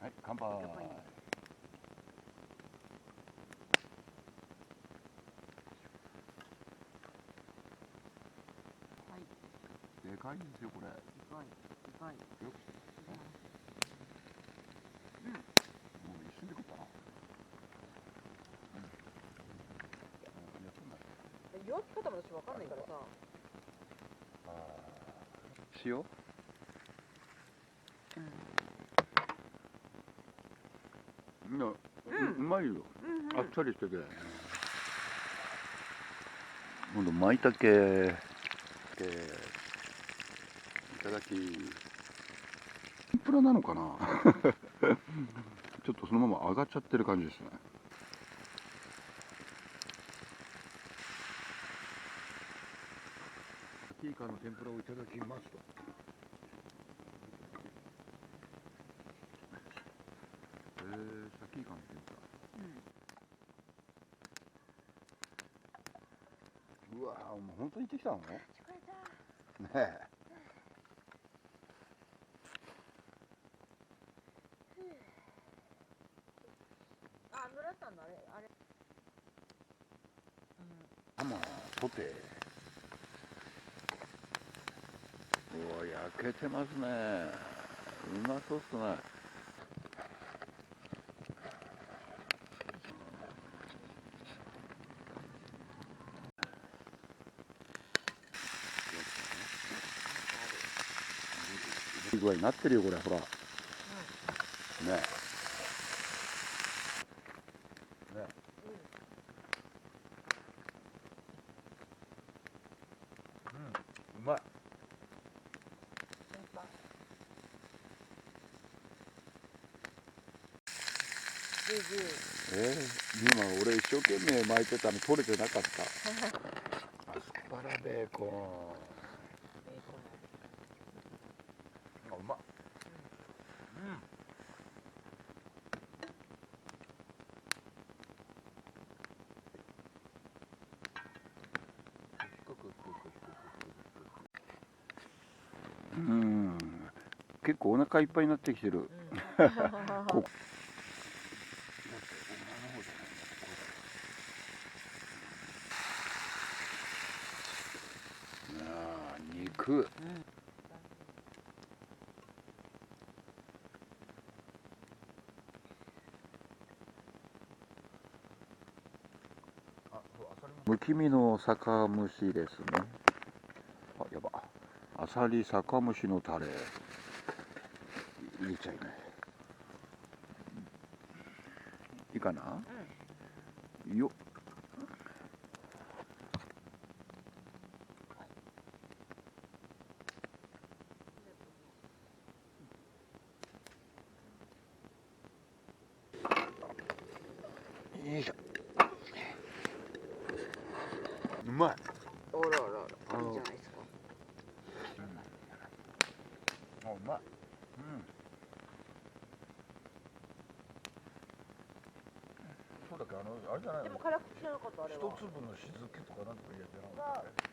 はい、乾杯。はい。でかいですよこれ。でかい。でかい。よく。うん。もう一瞬で食ったな。弱気方も私わかんないからさ。塩？うまいよ。あっさりしてて。今度舞茸いただき。天ぷらなのかなちょっとそのまま上がっちゃってる感じですね。サキイカの天ぷらをいただきますと。サキイカの天ぷら。うわー、もう本当に行ってきたの？ねえ。あ、村さんのあれ。あ、もうソテー。うわ、焼けてますね。うまそうっすね。いい具合になってるよこれ、ほら。ねえ。ねえ。うまい。今俺一生懸命巻いてたの取れてなかった。アスパラベーコン。あ、うまっ。結構お腹いっぱいになってきてる。こ肉。むき身の酒蒸しですね。あ、やば。あさり酒蒸しのタレ入れちゃいない。いいかな？よっ。よいしょ。うまい。あらあら、いいじゃないですか。あ、うまい。そうだっけ、あれじゃないの？でも辛くしなかったあれは。一粒の静気とかなんとか言えてなかったっけ？